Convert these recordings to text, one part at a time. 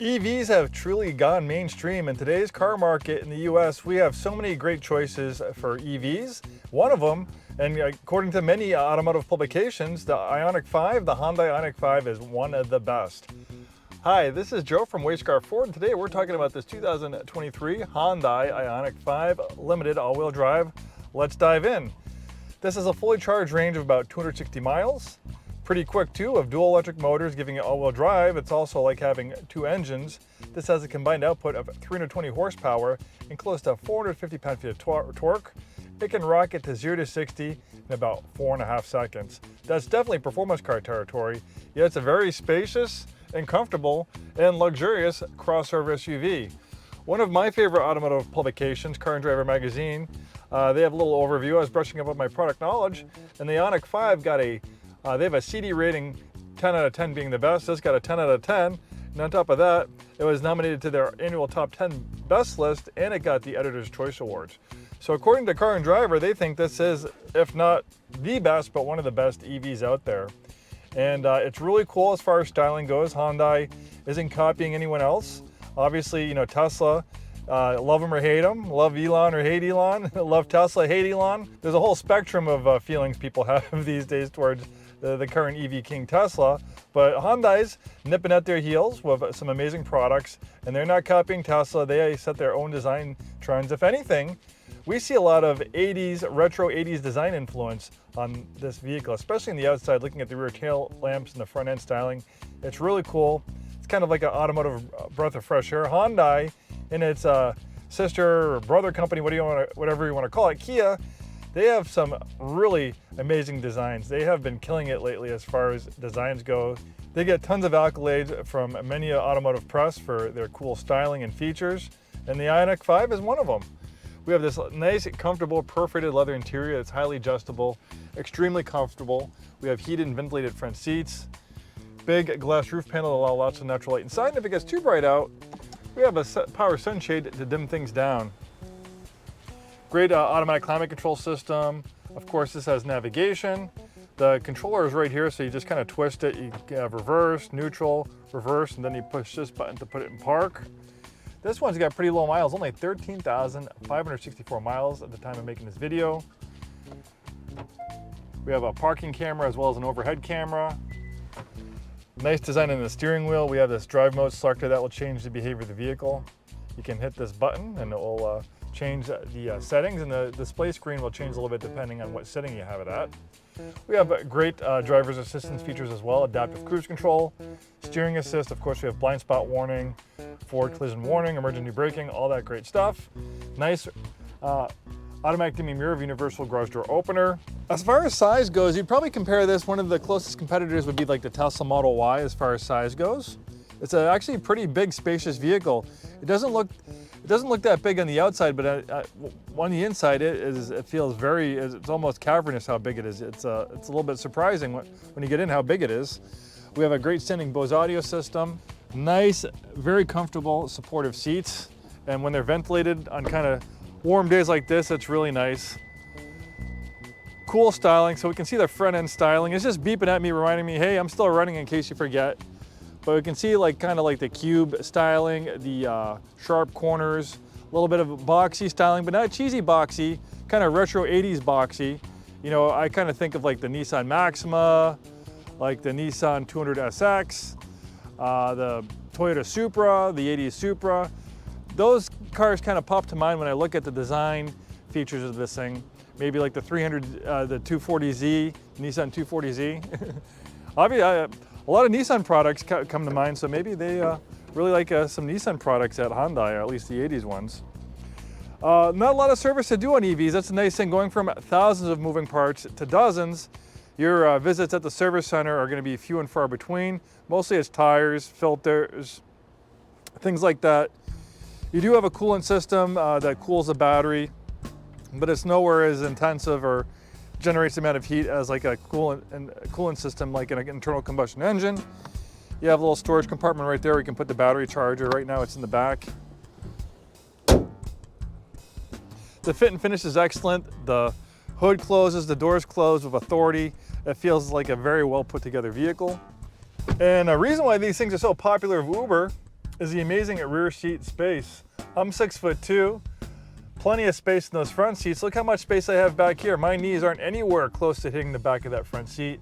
EVs have truly gone mainstream. In today's car market in the US, we have so many great choices for EVs. One of them, and according to many automotive publications, the IONIQ 5, the Hyundai IONIQ 5 is one of the best. Hi, this is Joe from Scarff Ford, and today we're talking about this 2023 Hyundai IONIQ 5 Limited all-wheel drive. Let's dive in. This is a fully charged range of about 260 miles. Pretty quick too, of dual electric motors giving it all-wheel drive. It's also like having two engines. This has a combined output of 320 horsepower and close to 450 pound-feet of torque. It can rocket to 0 to 60 in about 4.5 seconds. That's definitely performance car territory, yet it's a very spacious and comfortable and luxurious crossover SUV. One of my favorite automotive publications, Car and Driver magazine, they have a little overview. I was brushing up on my product knowledge, and the IONIQ 5 got they have a CD rating, 10 out of 10 being the best. This got a 10 out of 10. And on top of that, it was nominated to their annual top 10 best list, and it got the Editor's Choice Awards. So according to Car and Driver, they think this is, if not the best, but one of the best EVs out there. And it's really cool as far as styling goes. Hyundai isn't copying anyone else. Obviously, you know, Tesla, love them or hate them, love Elon or hate Elon, love Tesla, hate Elon. There's a whole spectrum of feelings people have these days towards the current EV king Tesla, but Hyundai's nipping at their heels with some amazing products, and they're not copying Tesla. They set their own design trends. If anything, we see a lot of 80s, retro 80s design influence on this vehicle, especially in the outside, looking at the rear tail lamps and the front end styling. It's really cool. It's kind of like an automotive breath of fresh air. Hyundai, in its sister or brother company, whatever you want to call it, Kia, they have some really amazing designs. They have been killing it lately as far as designs go. They get tons of accolades from many automotive press for their cool styling and features, and the IONIQ 5 is one of them. We have this nice, comfortable, perforated leather interior that's highly adjustable, extremely comfortable. We have heated and ventilated front seats, big glass roof panel that allows lots of natural light inside, and if it gets too bright out, we have a power sunshade to dim things down. Great automatic climate control system. Of course, this has navigation. The controller is right here, so you just kind of twist it. You have reverse, neutral, reverse, and then you push this button to put it in park. This one's got pretty low miles, only 13,564 miles at the time of making this video. We have a parking camera as well as an overhead camera. Nice design in the steering wheel. We have this drive mode selector that will change the behavior of the vehicle. You can hit this button and it will change the settings, and the display screen will change a little bit depending on what setting you have it at. We have great driver's assistance features as well, adaptive cruise control, steering assist, of course we have blind spot warning, forward collision warning, emergency braking, all that great stuff. Nice automatic dimming mirror, universal garage door opener. As far as size goes, you'd probably compare this, one of the closest competitors would be like the Tesla Model Y as far as size goes. It's actually a pretty big, spacious vehicle. It doesn't look that big on the outside, but on the inside, it feels it's almost cavernous how big it is. It's a little bit surprising when you get in how big it is. We have a great standing Bose audio system, nice, very comfortable, supportive seats, and when they're ventilated on kind of warm days like this, it's really nice. Cool styling, so we can see the front end styling. It's just beeping at me, reminding me, hey, I'm still running in case you forget. But we can see kind of like the cube styling, the sharp corners, a little bit of boxy styling, but not cheesy boxy, kind of retro 80s boxy. You know, I kind of think of like the Nissan Maxima, like the Nissan 200SX, the Toyota Supra, the 80s Supra. Those cars kind of pop to mind when I look at the design features of this thing. Maybe like the 240Z, Nissan 240Z. Obviously, a lot of Nissan products come to mind, so maybe they really like some Nissan products at Hyundai, or at least the 80s ones. Not a lot of service to do on EVs. That's a nice thing. Going from thousands of moving parts to dozens, your visits at the service center are going to be few and far between. Mostly it's tires, filters, things like that. You do have a coolant system that cools the battery, but it's nowhere as intensive or generates the amount of heat as like a coolant system like an internal combustion engine. You have a little storage compartment right there where you can put the battery charger. Right now it's in the back. The fit and finish is excellent. The hood closes, the doors close with authority. It feels like a very well put together vehicle. And a reason why these things are so popular with Uber is the amazing rear seat space. I'm 6'2", plenty of space in those front seats. Look how much space I have back here. My knees aren't anywhere close to hitting the back of that front seat.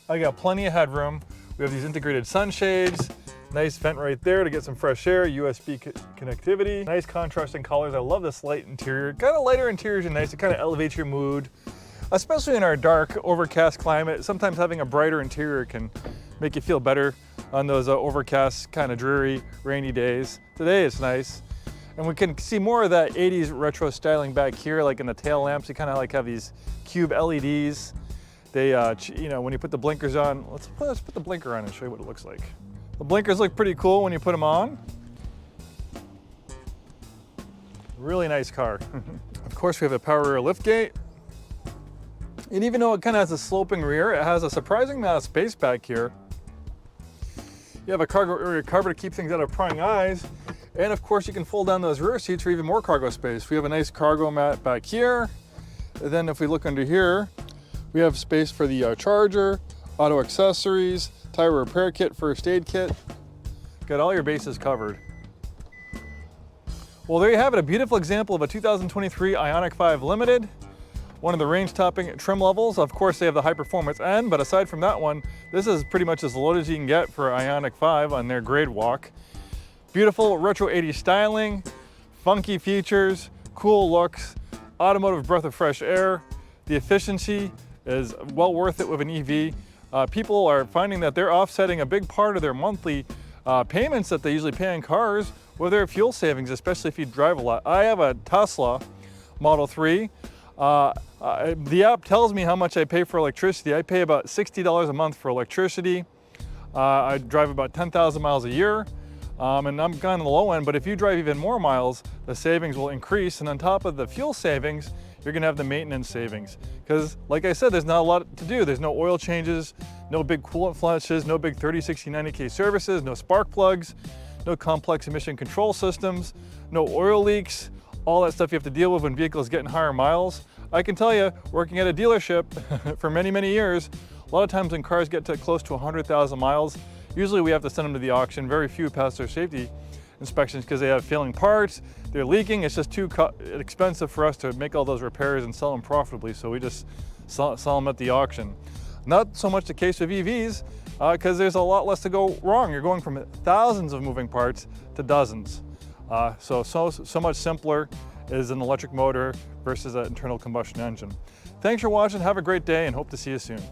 I got plenty of headroom. We have these integrated sunshades, nice vent right there to get some fresh air, USB connectivity, nice contrasting colors. I love this light interior. Kind of lighter interiors are nice. It kind of elevates your mood, especially in our dark, overcast climate. Sometimes having a brighter interior can make you feel better on those overcast, kind of dreary, rainy days. Today it's nice. And we can see more of that 80s retro styling back here, like in the tail lamps. You kind of like have these cube LEDs. They, you know, when you put the blinkers on, let's put the blinker on and show you what it looks like. The blinkers look pretty cool when you put them on. Really nice car. Of course, we have a power rear liftgate. And even though it kind of has a sloping rear, it has a surprising amount of space back here. You have a cargo area cover to keep things out of prying eyes. And of course, you can fold down those rear seats for even more cargo space. We have a nice cargo mat back here. And then if we look under here, we have space for the charger, auto accessories, tire repair kit, first aid kit. Got all your bases covered. Well, there you have it, a beautiful example of a 2023 IONIQ 5 Limited. One of the range-topping trim levels. Of course, they have the high-performance end, but aside from that one, this is pretty much as loaded as you can get for IONIQ 5 on their grade walk. Beautiful retro 80s styling, funky features, cool looks, automotive breath of fresh air. The efficiency is well worth it with an EV. People are finding that they're offsetting a big part of their monthly payments that they usually pay on cars with their fuel savings, especially if you drive a lot. I have a Tesla Model 3. The app tells me how much I pay for electricity. I pay about $60 a month for electricity. I drive about 10,000 miles a year. And I'm kind of the low end, but if you drive even more miles, the savings will increase. And on top of the fuel savings, you're gonna have the maintenance savings. Because like I said, there's not a lot to do. There's no oil changes, no big coolant flushes, no big 30, 60, 90K services, no spark plugs, no complex emission control systems, no oil leaks, all that stuff you have to deal with when vehicles getting higher miles. I can tell you, working at a dealership for many, many years, a lot of times when cars get to close to 100,000 miles, usually we have to send them to the auction. Very few pass their safety inspections because they have failing parts, they're leaking. It's just too expensive for us to make all those repairs and sell them profitably, so we just sell them at the auction. Not so much the case with EVs, because there's a lot less to go wrong. You're going from thousands of moving parts to dozens. So much simpler is an electric motor versus an internal combustion engine. Thanks for watching, have a great day, and hope to see you soon.